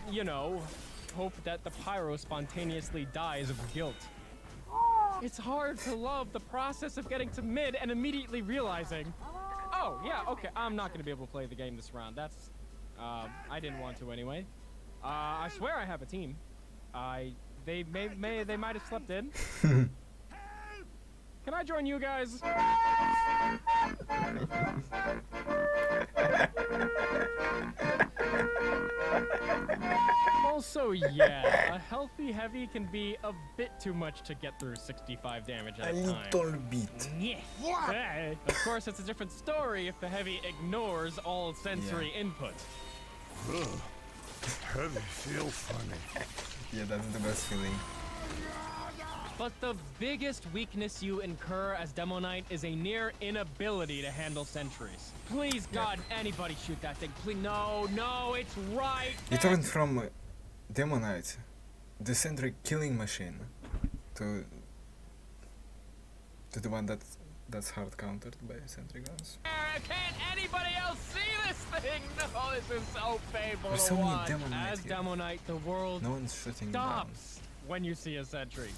You know, hope that the pyro spontaneously dies of guilt. It's hard to love the process of getting to mid and immediately realizing, oh, yeah, okay, I'm not going to be able to play the game this round. That's, I didn't want to anyway. I swear I have a team. They might have slept in. Can I join you guys? Also, yeah, a healthy heavy can be a bit too much to get through 65 damage at a time. little bit. Yeah. Hey, of course, it's a different story if the heavy ignores all sensory input. Ugh. Heavy feel funny. Yeah, that's the best feeling. But the biggest weakness you incur as Demo Knight is a near inability to handle sentries. Please, God, anybody shoot that thing. Please, no, it's right. You turned from Demo Knight, the sentry killing machine, to the one that's hard countered by sentry guns. Can't anybody else see this thing? No, this is so painful There's to so many watch. Demo Knight As here. Demo Knight, the world No one's shooting down. stops when you see a sentry.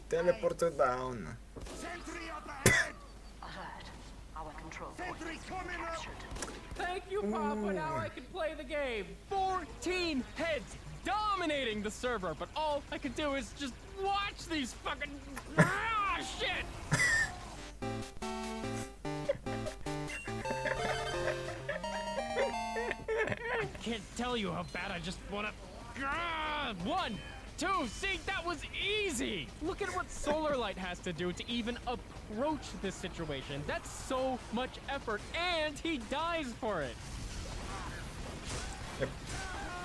Teleport it down. Sentry up ahead! Alert. Our control Sentry point coming up! captured. Thank you, Papa. Now I can play the game. 14 heads dominating the server, but all I can do is just watch these fucking shit. Can't tell you how bad I just wanna. 1, 2, see, that was easy! Look at what Solar Light has to do to even approach this situation. That's so much effort, and he dies for it.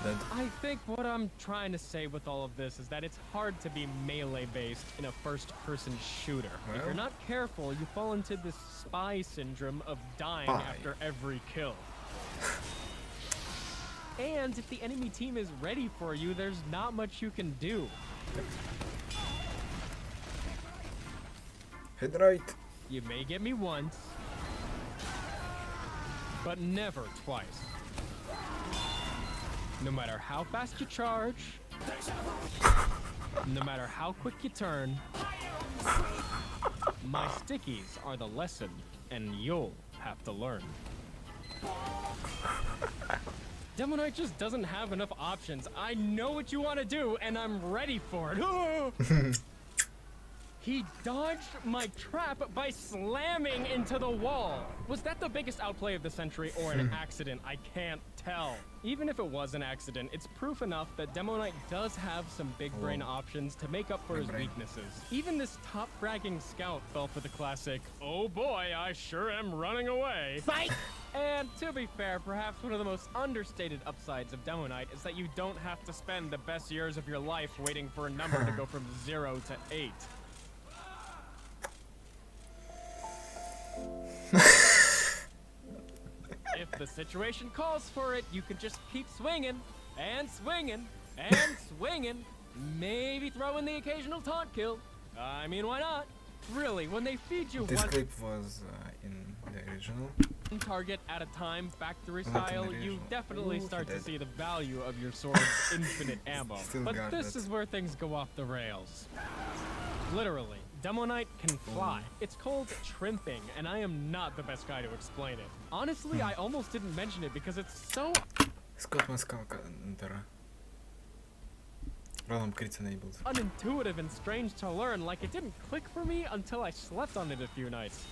Dead. I think what I'm trying to say with all of this is that it's hard to be melee-based in a first-person shooter. If Well. you're not careful, you fall into this spy syndrome of dying Spy. after every kill. And if the enemy team is ready for you, there's not much you can do. Head right. You may get me once, but never twice. No matter how fast you charge, no matter how quick you turn, my stickies are the lesson, and you'll have to learn. Demo Knight just doesn't have enough options. I know what you want to do, and I'm ready for it. He dodged my trap by slamming into the wall. Was that the biggest outplay of the century or an accident? I can't tell. Even if it was an accident, it's proof enough that Demo Knight does have some big brain options to make up for his brain. weaknesses. Even this top fragging scout fell for the classic, oh boy, I sure am running away. Fight! And to be fair, perhaps one of the most understated upsides of Demo Knight is that you don't have to spend the best years of your life waiting for a number to go from 0 to 8. If the situation calls for it, you can just keep swinging and swinging and swinging. Maybe throw in the occasional taunt kill. I mean, why not? Really, when they feed you This one clip was in the original. target at a time, factory Not in the style, you original. definitely Ooh, start to dead. see the value of your sword's infinite ammo. Still But got this it. is where things go off the rails. Literally, Demo Knight can fly. It's called trimping, and I am not the best guy to explain it. Honestly, I almost didn't mention it because it's so Scoutman Skull Counter. Random crits enabled. unintuitive and strange to learn, like it didn't click for me until I slept on it a few nights.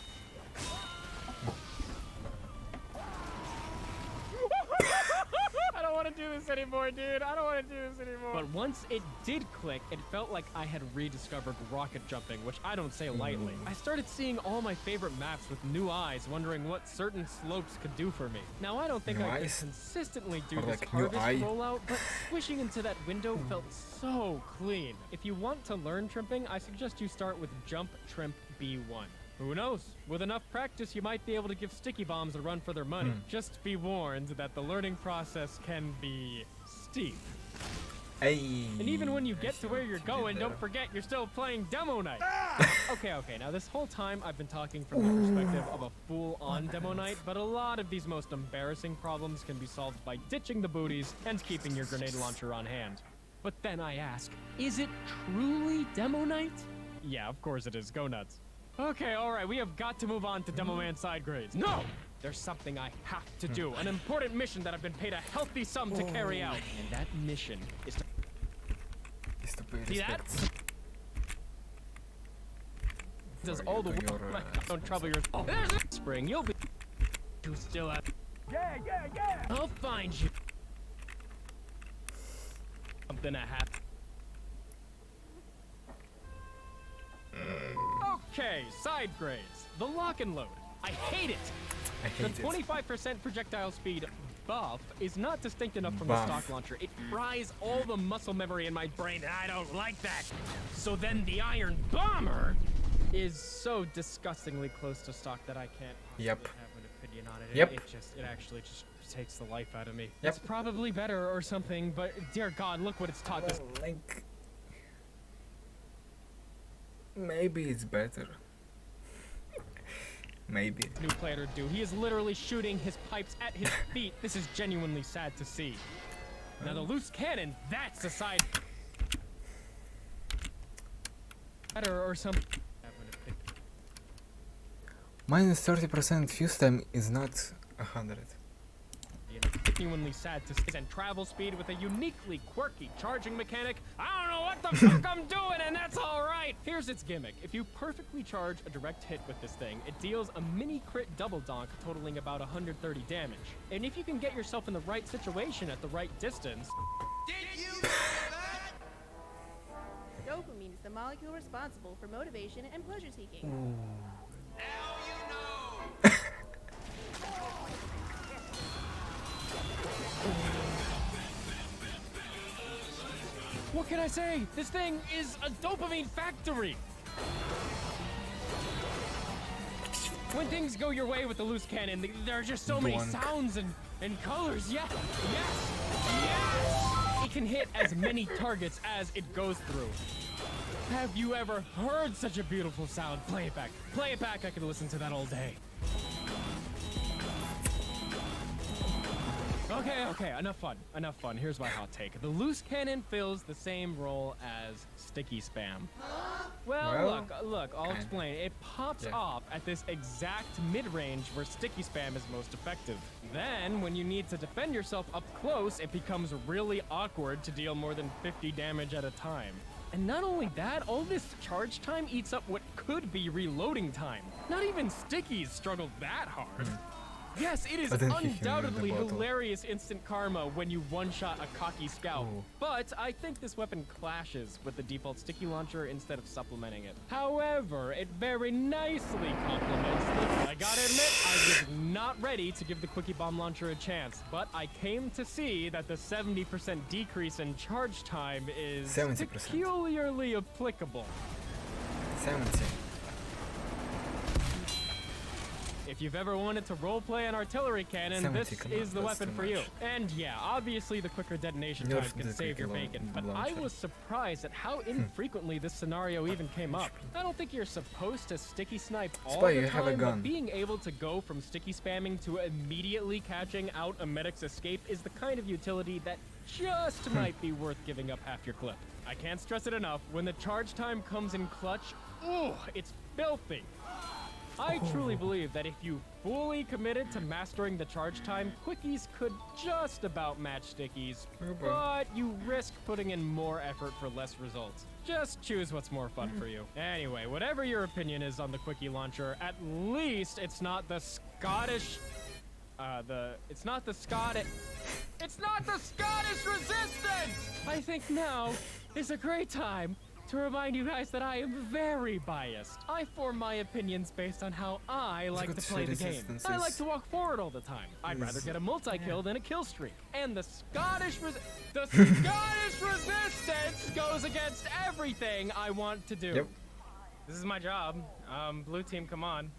I don't want to do this anymore, dude. I don't want to do this anymore. But once it did click, it felt like I had rediscovered rocket jumping, which I don't say lightly. I started seeing all my favorite maps with new eyes, wondering what certain slopes could do for me. Now, I don't think New I could eyes? consistently do Or this like new harvest eye? rollout, but swishing into that window felt so clean. If you want to learn trimping, I suggest you start with Jump Trimp B1. Who knows? With enough practice, you might be able to give sticky bombs a run for their money. Just be warned that the learning process can be steep. Hey. And even when you get to where you're going, don't forget. forget you're still playing Demo Knight. Okay, now this whole time I've been talking from the perspective of a full-on Demo Knight, but a lot of these most embarrassing problems can be solved by ditching the booties and keeping your grenade launcher on hand. But then I ask, is it truly Demo Knight? Yeah, of course it is. Go nuts. Okay, alright, we have got to move on to Demo Man side grades. No! There's something I have to do, an important mission that I've been paid a healthy sum to carry out. And that mission is to... Is to pay See that? respect Does for all the your, work. Don't trouble your... Oh, there's a spring. You'll be... You still have... Yeah! I'll find you. Something to happen. Okay, side grades. The lock and load. I hate it. I hate The it. 25% projectile speed buff is not distinct enough from Buff. the stock launcher. It fries all the muscle memory in my brain, and I don't like that. So then the Iron Bomber is so disgustingly close to stock that I can't possibly Yep. have an opinion on it. Yep. It actually just takes the life out of me. Yep. It's probably better or something, but dear God, look what it's taught this. Like, maybe it's better. Maybe. New player do. He is literally shooting his pipes at his feet. This is genuinely sad to see. Now the loose cannon, that's a side better or something. Minus 30% fuse time is not 100. Genuinely sad to see. And travel speed with a uniquely quirky charging mechanic. I don't know what the fuck I'm doing, and that's alright. Here's its gimmick. If you perfectly charge a direct hit with this thing, it deals a mini crit double donk totaling about 130 damage. And if you can get yourself in the right situation at the right distance, Dopamine is the molecule responsible for motivation and pleasure seeking. what can I say? This thing is a dopamine factory. When things go your way with the loose cannon, there are just so many Blank. sounds and colors. Yes! It can hit as many targets as it goes through. Have you ever heard such a beautiful sound? Play it back. Play it back. I could listen to that all day. Okay, enough fun. Here's my hot take. The loose cannon fills the same role as sticky spam. Well, look, I'll explain. It pops Yeah. off at this exact mid-range where sticky spam is most effective. Then, when you need to defend yourself up close, it becomes really awkward to deal more than 50 damage at a time. And not only that, all this charge time eats up what could be reloading time. Not even stickies struggle that hard. Yes, it is I didn't hit him with the undoubtedly bottle. hilarious instant karma when you one-shot a cocky scout. Oh. But I think this weapon clashes with the default sticky launcher instead of supplementing it. However, it very nicely complements the... I gotta admit, I was not ready to give the Quickie Bomb Launcher a chance, but I came to see that the 70% decrease in charge time is 70%. peculiarly applicable. 70. If you've ever wanted to roleplay an artiillery cannon, 70, this come on, is the that's weapon too for you. much. And yeah, obviously the quicker detonation Nerf time can the save your Quickie bacon, but I launcher. was surprised at how infrequently this scenario even came up. I don't think you're supposed to sticky snipe all Spy, the you have a time, gun. but being able to go from sticky spamming to immediately catching out a medic's escape is the kind of utility that just might be worth giving up half your clip. I can't stress it enough, when the charge time comes in clutch, ooh, it's filthy. I truly believe that if you fully committed to mastering the charge time, quickies could just about match stickies, but you risk putting in more effort for less results. Just choose what's more fun for you. Anyway, whatever your opinion is on the quickie launcher, at least it's not the Scottish... It's not the Scottish resistance! I think now is a great time to remind you guys that I am very biased. I form my opinions based on how I like to play the game. I like to walk forward all the time. I'd rather get a multi-kill than a kill streak. And the Scottish resistance goes against everything I want to do. Yep. This is my job. Blue team, come on.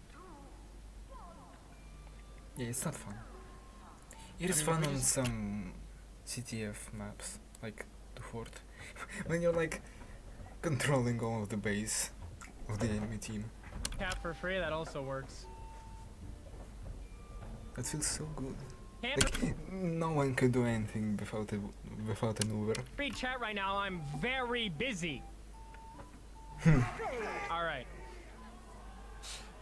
Yeah, it's not fun. It is mean, fun we on just- some CTF maps, like to fort. When you're like controlling all of the base of the enemy team. Cap for free, that also works. That feels so good. Can't Like no one could do anything without an Uber. read chat right now, I'm very busy. Alright.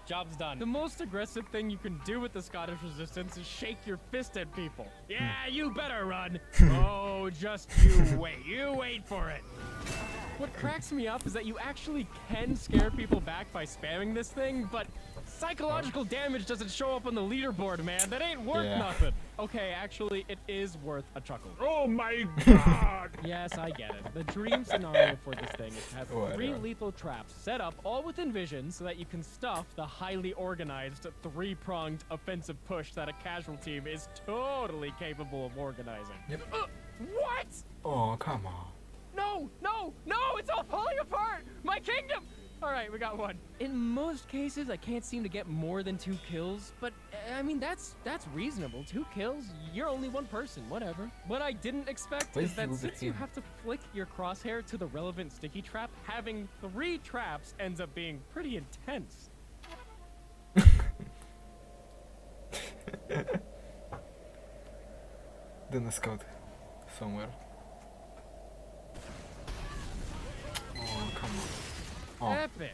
Job's done. The most aggressive thing you can do with the Scottish Resistance is shake your fist at people. Yeah, you better run. Oh, just you wait. You wait for it. What cracks me up is that you actually can scare people back by spamming this thing, but psychological damage doesn't show up on the leaderboard, man. That ain't worth Yeah. nothing. Okay, actually, it is worth a chuckle. Oh my god! Yes, I get it. The dream scenario for this thing is to have Whatever. 3 lethal traps set up all within vision so that you can stuff the highly organized 3-pronged offensive push that a casual team is totally capable of organizing. Yep. What? Oh, come on. No, no, no, it's all falling apart! My kingdom! All right, we got one. In most cases, I can't seem to get more than 2 kills, but I mean, that's reasonable. 2 kills, you're only one person, whatever. What I didn't expect Why is did that you look at since you him? have to flick your crosshair to the relevant sticky trap, having 3 traps ends up being pretty intense. Then a scout somewhere. Oh, come on. Oh, Epic.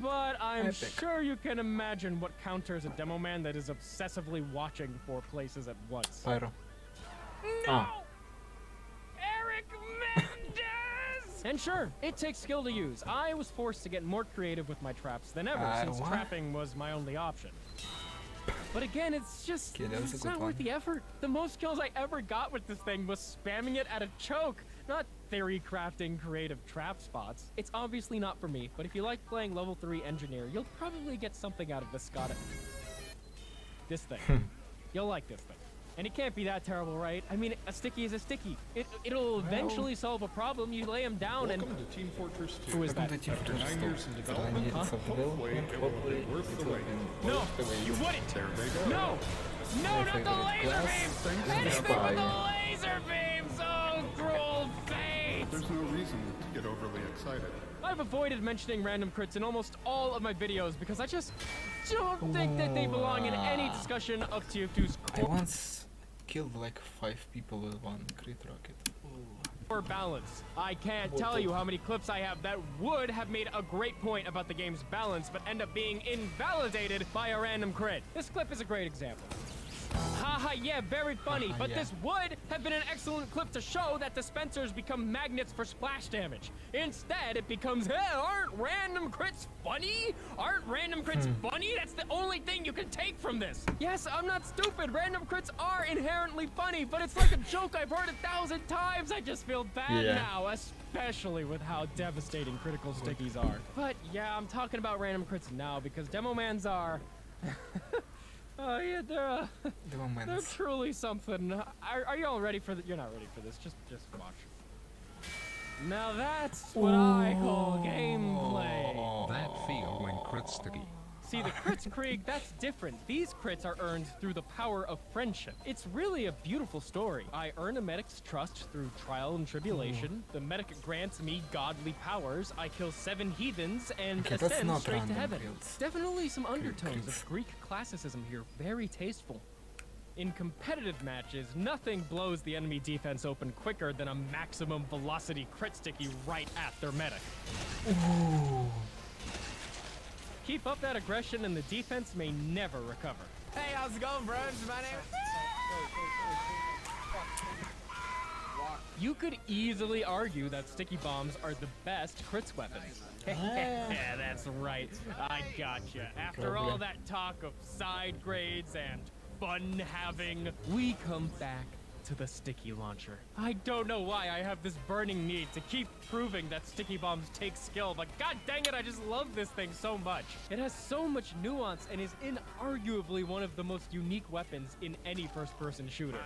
But I'm Epic. sure you can imagine what counters a demo man that is obsessively watching 4 places at once. Pyro. No! Ah. Eric Mendes! And sure, it takes skill to use. I was forced to get more creative with my traps than ever since what? trapping was my only option. But again, it's just, Okay, that was a it's good not one. worth the effort. The most kills I ever got with this thing was spamming it at a choke, not theory crafting creative trap spots. It's obviously not for me, but if you like playing level 3 engineer, you'll probably get something out of this This thing. You'll like this thing. And it can't be that terrible, right? I mean, a sticky is a sticky. It'll eventually solve a problem. You lay him down Welcome and... to Team Fortress 2. Who is that? After After 9 years in development, hopefully it will be worth the wait. No, you wouldn't. There they go. No! No, not the laser beams! Thanks Anything to but the laser beams! Oh, cruel fate! There's no reason to get overly excited. I've avoided mentioning random crits in almost all of my videos because I just don't think that they belong in any discussion of TF2's I once killed like 5 people with 1 crit rocket. core balance. I can't tell you how many clips I have that would have made a great point about the game's balance but end up being invalidated by a random crit. This clip is a great example. Haha, yeah, very funny, but yeah. this would have been an excellent clip to show that dispensers become magnets for splash damage. Instead, it becomes, hey, aren't random crits funny? Aren't random crits funny? That's the only thing you can take from this. Yes, I'm not stupid. Random crits are inherently funny, but it's like a joke I've heard 1,000 times. I just feel bad Yeah. now, especially with how devastating critical stickies are. But yeah, I'm talking about random crits now because demo mans are... Oh yeah, they're The they're moments. truly something. Are you all ready for this? You're not ready for this. Just watch. Now that's what I call gameplay. That feel when crit sticky. See, the crits, Krieg, that's different. These crits are earned through the power of friendship. It's really a beautiful story. I earn a medic's trust through trial and tribulation. The medic grants me godly powers. I kill 7 heathens and Okay, that's ascend not straight to random heaven. kills. Definitely some undertones crits. of Greek classicism here. Very tasteful. In competitive matches, nothing blows the enemy defense open quicker than a maximum velocity crit sticky right at their medic. Keep up that aggression and the defense may never recover. Hey, how's it going, bros? My name. You could easily argue that sticky bombs are the best crits weapons. Yeah, that's right. I gotcha. After all that talk of side grades and fun having, we come back to the sticky launcher. I don't know why I have this burning need to keep proving that sticky bombs take skill, but god dang it, I just love this thing so much. It has so much nuance and is inarguably one of the most unique weapons in any first-person shooter.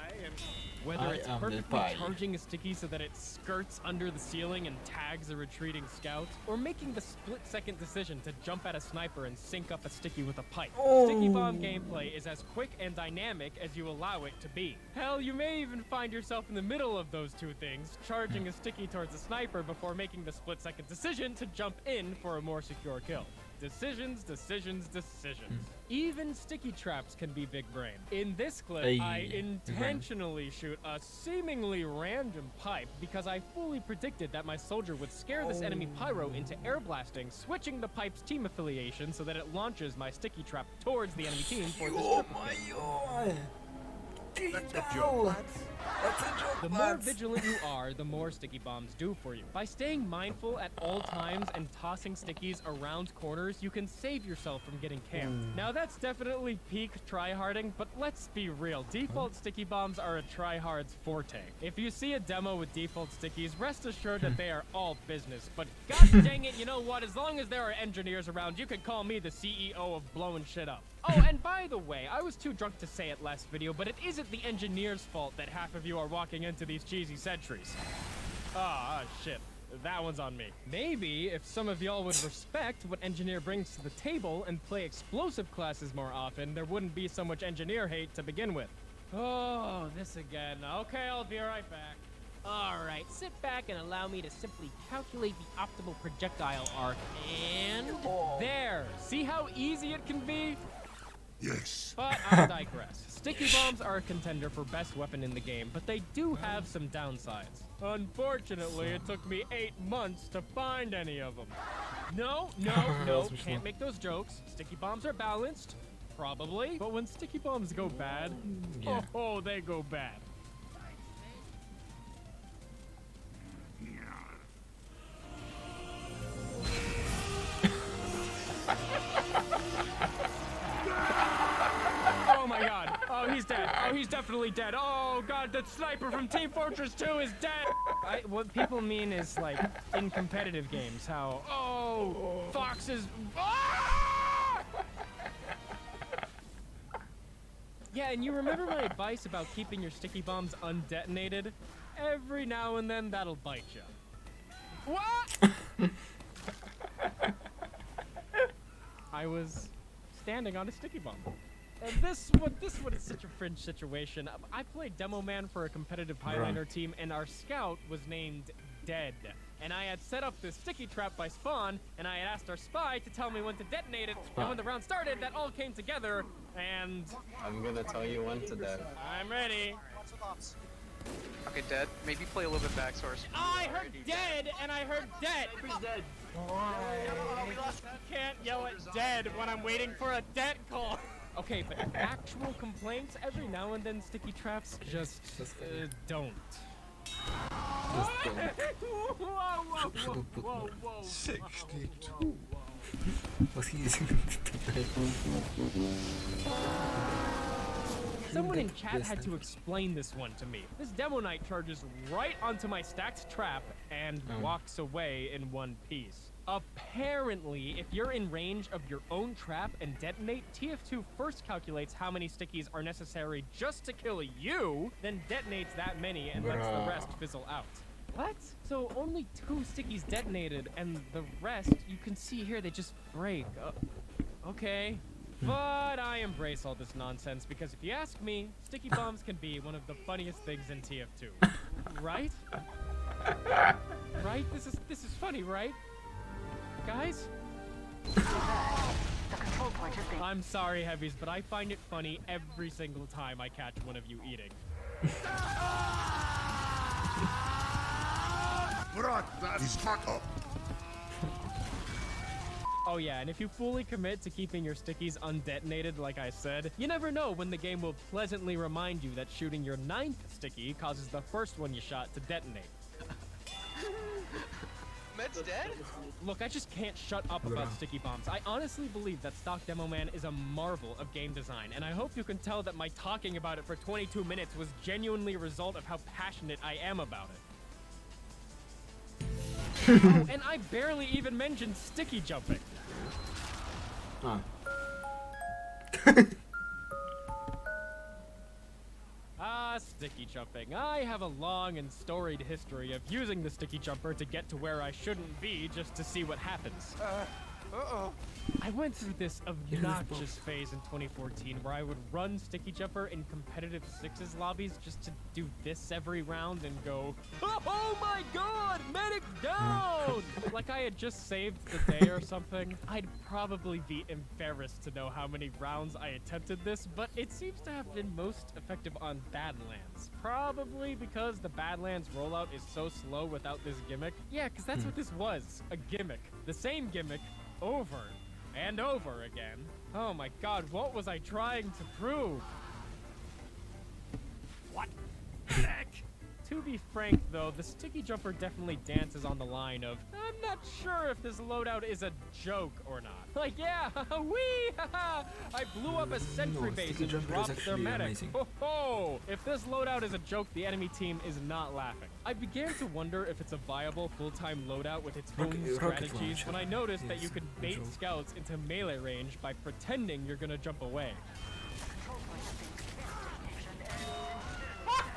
Whether I it's am the perfectly pie. charging a sticky so that it skirts under the ceiling and tags a retreating scout, or making the split-second decision to jump at a sniper and sync up a sticky with a pipe. Sticky bomb gameplay is as quick and dynamic as you allow it to be. Hell, you may even find yourself in the middle of those two things, charging a sticky towards a sniper before making the split-second decision to jump in for a more secure kill. Decisions, decisions, decisions. Even sticky traps can be big brain. In this clip, Hey, I big brain. intentionally shoot a seemingly random pipe because I fully predicted that my soldier would scare this enemy pyro into air blasting, switching the pipe's team affiliation so that it launches my sticky trap towards the enemy team for this Oh triple my kill. god! That's a joke. The more vigilant you are, the more sticky bombs do for you. By staying mindful at all times and tossing stickies around corners, you can save yourself from getting camped. Now that's definitely peak tryharding, but let's be real. Default sticky bombs are a tryhard's forte. If you see a demo with default stickies, rest assured that they are all business. But god dang it, you know what? As long as there are engineers around, you can call me the CEO of blowing shit up. Oh, and by the way, I was too drunk to say it last video, but it isn't the engineer's fault that half of you are walking into these cheesy sentries. Ah, shit. That one's on me. Maybe if some of y'all would respect what engineer brings to the table and play explosive classes more often, there wouldn't be so much engineer hate to begin with. Oh, this again. Okay, I'll be right back. Alright, sit back and allow me to simply calculate the optimal projectile arc, and there! See how easy it can be? Yes. But I digress. Sticky bombs are a contender for best weapon in the game, but they do have some downsides. Unfortunately, it took me 8 months to find any of them. No, can't make those jokes. Sticky bombs are balanced, probably, but when sticky bombs go bad, Yeah. oh, they go bad. Oh my god. Oh, he's dead. Oh, he's definitely dead. Oh god, the sniper from Team Fortress 2 is dead. What people mean is, like, in competitive games, how, oh, foxes. Ah! Yeah, and you remember my advice about keeping your sticky bombs undetonated? Every now and then, that'll bite you. What? I was standing on a sticky bomb. And this one is such a fringe situation. I played Demo Man for a competitive Highlander team, and our scout was named Dead. And I had set up this sticky trap by spawn, and I had asked our spy to tell me when to detonate it. And when the round started, that all came together, and I'm gonna tell you when to dead. I'm ready. Okay, dead. Maybe play a little bit back source. I heard dead, and I heard dead. Who's dead? You can't yell at dead when I'm waiting for a dead call. Okay, but actual complaints, every now and then sticky traps just don't. Whoa. 62. Was he using Someone in chat had to explain this one to me. This Demo Knight charges right onto my stacked trap and walks away in one piece. Apparently, if you're in range of your own trap and detonate, TF2 first calculates how many stickies are necessary just to kill you, then detonates that many and lets the rest fizzle out. What? So only 2 stickies detonated, and the rest, you can see here, they just break. Okay. But I embrace all this nonsense because if you ask me, sticky bombs can be one of the funniest things in TF2. Right? Right? This is funny, right? Guys? The control point is being I'm sorry, Heavies, but I find it funny every single time I catch one of you eating. Brought that fuck up. Oh yeah, and if you fully commit to keeping your stickies undetonated like I said, you never know when the game will pleasantly remind you that shooting your 9th sticky causes the first one you shot to detonate. Med's dead? Look, I just can't shut up about sticky bombs. I honestly believe that Stock Demo Man is a marvel of game design, and I hope you can tell that my talking about it for 22 minutes was genuinely a result of how passionate I am about it. Oh, and I barely even mentioned sticky jumping. sticky jumping. I have a long and storied history of using the sticky jumper to get to where I shouldn't be just to see what happens. I went through this obnoxious phase in 2014 where I would run sticky jumper in competitive sixes lobbies just to do this every round and go, oh my god, medic down! Like I had just saved the day or something. I'd probably be embarrassed to know how many rounds I attempted this, but it seems to have been most effective on Badlands. Probably because the Badlands rollout is so slow without this gimmick. Yeah, because that's what this was, a gimmick. The same gimmick over and over again. Oh my god, what was I trying to prove? What the heck? To be frank though, the sticky jumper definitely dances on the line of, I'm not sure if this loadout is a joke or not. Like, yeah, wee, I blew up a sentry base and dropped their medic. Ho! If this loadout is a joke, the enemy team is not laughing. I began to wonder if it's a viable full-time loadout with its own strategies when I noticed that you could bait scouts into melee range by pretending you're gonna jump away.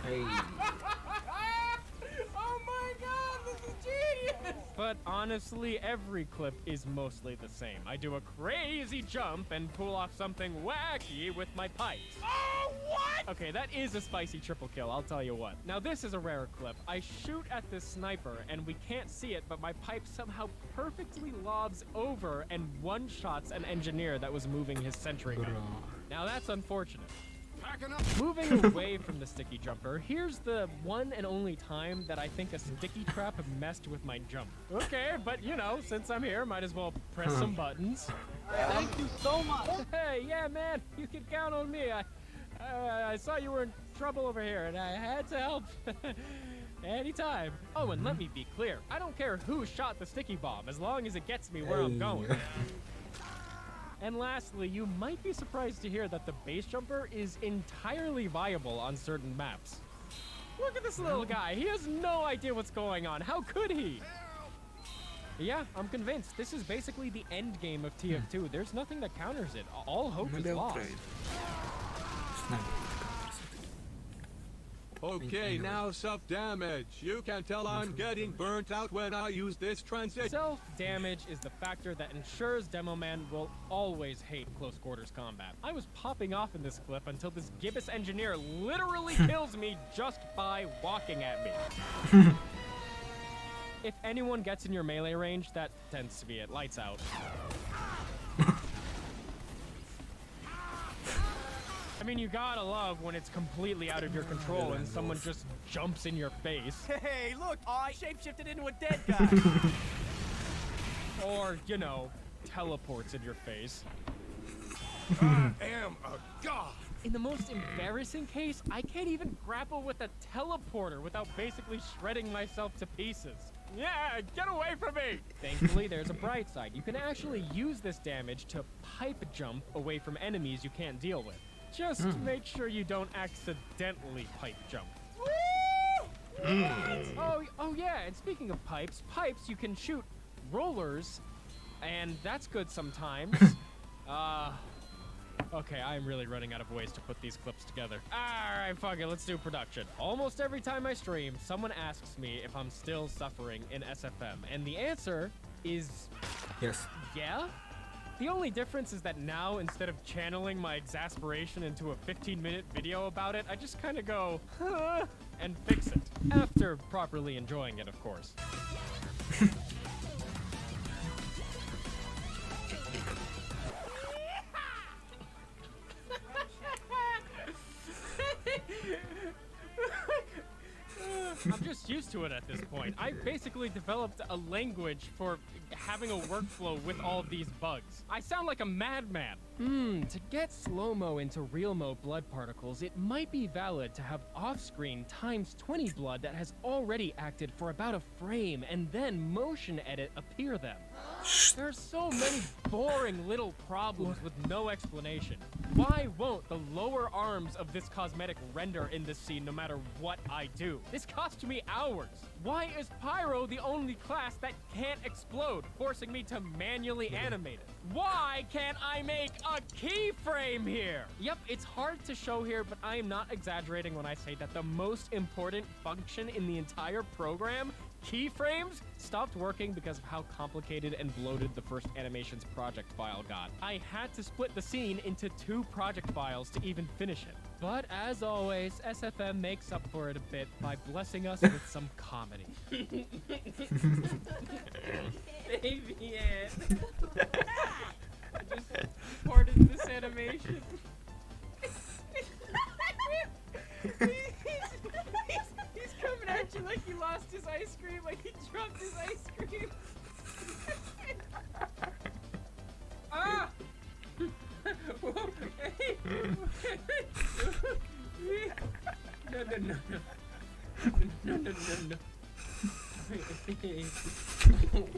Hey. Oh my god, this is genius! But honestly, every clip is mostly the same. I do a crazy jump and pull off something wacky with my pipes. Oh, what? Okay, that is a spicy triple kill, I'll tell you what. Now this is a rare clip. I shoot at this sniper and we can't see it, but my pipe somehow perfectly lobs over and one-shots an engineer that was moving his sentry gun. Now that's unfortunate. Moving away from the sticky jumper, here's the one and only time that I think a sticky trap messed with my jump. Okay, but you know, since I'm here, might as well press some buttons. Thank you so much. Hey, yeah, man, you can count on me. I saw you were in trouble over here, and I had to help. Anytime. Oh, and let me be clear. I don't care who shot the sticky bomb, as long as it gets me where I'm going. And lastly, you might be surprised to hear that the base jumper is entirely viable on certain maps. Look at this little guy. He has no idea what's going on. How could he? Yeah, I'm convinced. This is basically the end game of TF2. There's nothing that counters it. All hope is lost. Okay, now self-damage. You can tell I'm getting burnt out when I use this transition. Self-damage is the factor that ensures Demo Man will always hate close quarters combat. I was popping off in this clip until this gibbous engineer literally kills me just by walking at me. If anyone gets in your melee range, that tends to be it. Lights out. I mean, you gotta love when it's completely out of your control and someone just jumps in your face. Hey, look, I shapeshifted into a dead guy. Or, you know, teleports in your face. I am a god. In the most embarrassing case, I can't even grapple with a teleporter without basically shredding myself to pieces. Yeah, get away from me! Thankfully, there's a bright side. You can actually use this damage to pipe jump away from enemies you can't deal with. Just make sure you don't accidentally pipe jump. Oh yeah, and speaking of pipes, you can shoot rollers, and that's good sometimes. Okay, I'm really running out of ways to put these clips together. Alright, fuck it, let's do production. Almost every time I stream, someone asks me if I'm still suffering in SFM, and the answer is... Yes. Yeah? The only difference is that now, instead of channeling my exasperation into a 15-minute video about it, I just kind of go, huh, and fix it. After properly enjoying it, of course. I'm just used to it at this point. I basically developed a language for having a workflow with all of these bugs. I sound like a madman. To get slow-mo into real-mo blood particles, it might be valid to have off-screen times 20 blood that has already acted for about a frame and then motion edit appear them. There are so many boring little problems with no explanation. Why won't the lower arms of this cosmetic render in this scene no matter what I do? This cost me hours. Why is Pyro the only class that can't explode, forcing me to manually animate it? Why can't I make a keyframe here? Yep, it's hard to show here, but I am not exaggerating when I say that the most important function in the entire program, keyframes, stopped working because of how complicated and bloated the first animations project file got. I had to split the scene into 2 project files to even finish it. But as always, SFM makes up for it a bit by blessing us with some comedy. Fabian! I just recorded this animation. He's coming at you like he lost his ice cream, like he dropped his ice cream. Ah! No.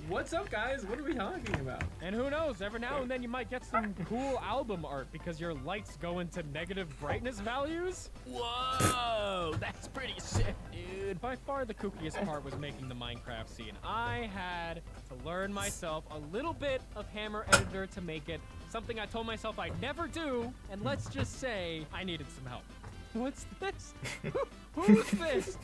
What's up, guys? What are we talking about? And who knows, every now and then you might get some cool album art because your lights go into negative brightness values. Whoa, that's pretty sick, dude. By far the kookiest part was making the Minecraft scene. I had to learn myself a little bit of Hammer Editor to make it, something I told myself I'd never do, and let's just say I needed some help. What's this? Who's this?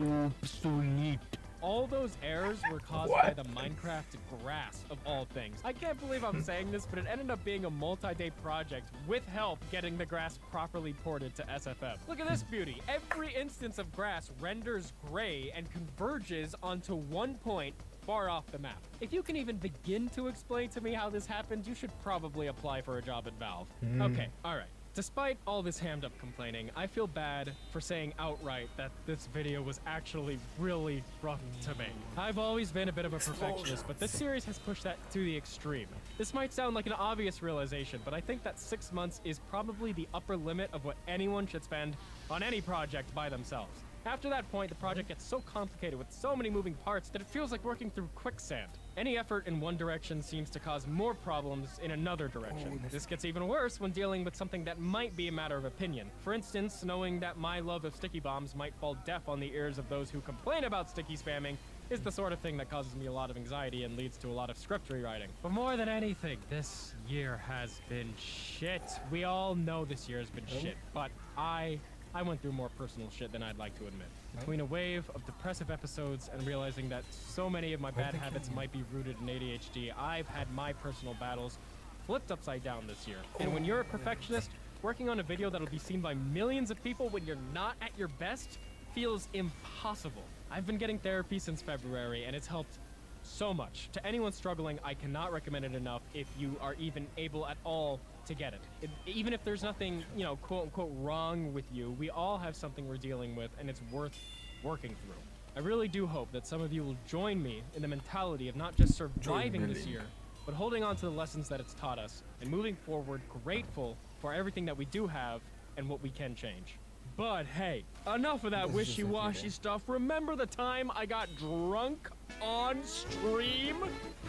Obsolete. All those errors were caused by the Minecraft grass, of all things. I can't believe I'm saying this, but it ended up being a multi-day project with help getting the grass properly ported to SFM. Look at this beauty. Every instance of grass renders gray and converges onto one point far off the map. If you can even begin to explain to me how this happened, you should probably apply for a job at Valve. Okay, all right. Despite all this hammed up complaining, I feel bad for saying outright that this video was actually really rough to make. I've always been a bit of a perfectionist, but this series has pushed that to the extreme. This might sound like an obvious realization, but I think that 6 months is probably the upper limit of what anyone should spend on any project by themselves. After that point, the project gets so complicated with so many moving parts that it feels like working through quicksand. Any effort in one direction seems to cause more problems in another direction. This gets even worse when dealing with something that might be a matter of opinion. For instance, knowing that my love of sticky bombs might fall deaf on the ears of those who complain about sticky spamming is the sort of thing that causes me a lot of anxiety and leads to a lot of script rewriting. But more than anything, this year has been shit. We all know this year has been shit, but I went through more personal shit than I'd like to admit. Between a wave of depressive episodes and realizing that so many of my bad habits might be rooted in ADHD, I've had my personal battles flipped upside down this year. And when you're a perfectionist, working on a video that'll be seen by millions of people when you're not at your best feels impossible. I've been getting therapy since February, and it's helped so much. To anyone struggling, I cannot recommend it enough if you are even able at all to get it. Even if there's nothing, you know, quote unquote wrong with you, we all have something we're dealing with, and it's worth working through. I really do hope that some of you will join me in the mentality of not just surviving this year, but holding on to the lessons that it's taught us and moving forward grateful for everything that we do have and what we can change. But hey, enough of that wishy-washy stuff. Remember the time I got drunk on stream?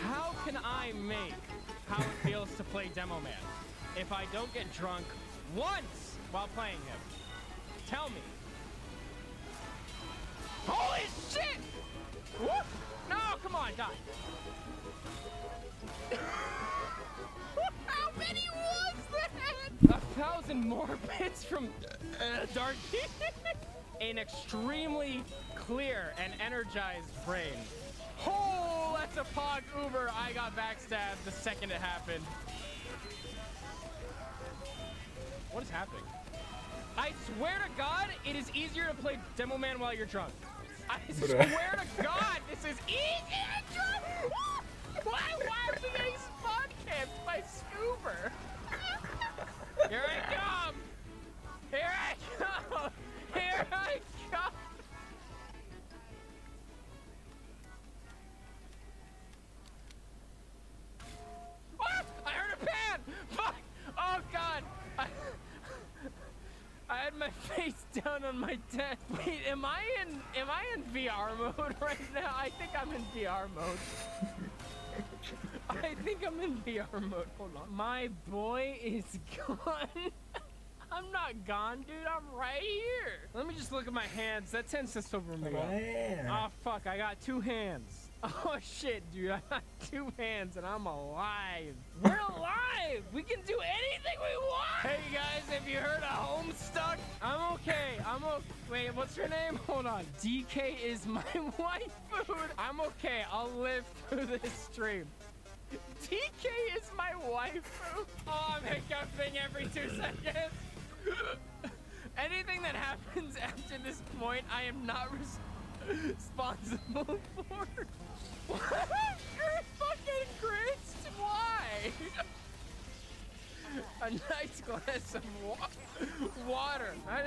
How can I make how it feels to play Demo Man if I don't get drunk once while playing him? Tell me. Holy shit! Whoop! No, come on, die. How many was that? 1,000 more bits from Dark. An extremely clear and energized brain. Oh, that's a Pog Uber. I got backstabbed the second it happened. What is happening? I swear to God, it is easier to play Demo Man while you're drunk. I swear to God, this is easier to drunk. Why are we getting spawn camped by Scoober? Here I come! Here I come! Here I come! Ah! I heard a pan! Fuck! Oh God! I had my face down on my desk. Wait, am I in VR mode right now? I think I'm in VR mode. I think I'm in VR mode. Hold on. My boy is gone. I'm not gone, dude. I'm right here. Let me just look at my hands. That tends to sober me up. Oh, fuck. I got 2 hands. Oh shit, dude, I got 2 hands and I'm alive. We're alive! We can do anything we want! Hey guys, have you heard of Homestuck? I'm okay, wait, what's your name? Hold on. DK is my wife food. I'm okay, I'll live through this stream. DK is my wife food. Oh, I'm hiccuping every 2 seconds. Anything that happens after this point, I am not responsible for. Fucking Chris, why? A nice glass of water. I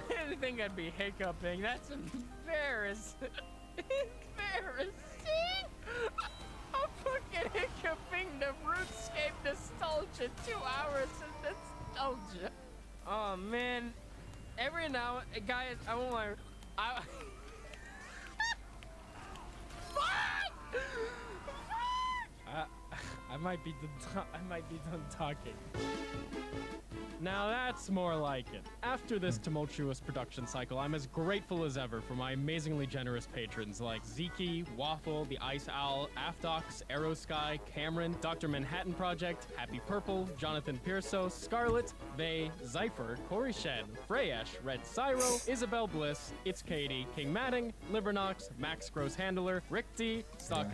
didn't think I'd be hiccuping. That's embarrassing. Embarrassing. I'm fucking hiccuping the RuneScape nostalgia. 2 hours of nostalgia. Oh man. Every now, guys, I won't lie. I might be done talking. Now that's more like it. After this tumultuous production cycle, I'm as grateful as ever for my amazingly generous patrons like Zeke, Waffle, the Ice Owl, Aftox, Aerosky, Cameron, Dr. Manhattan Project, Happy Purple, Jonathan Pearso, Scarlet, Vay, Zypher, Corey Shen, Freyesh, Red Cyro, Isabel Bliss, It's Katie, King Matting, Livernox, Max Gross Handler, Rick D, Stock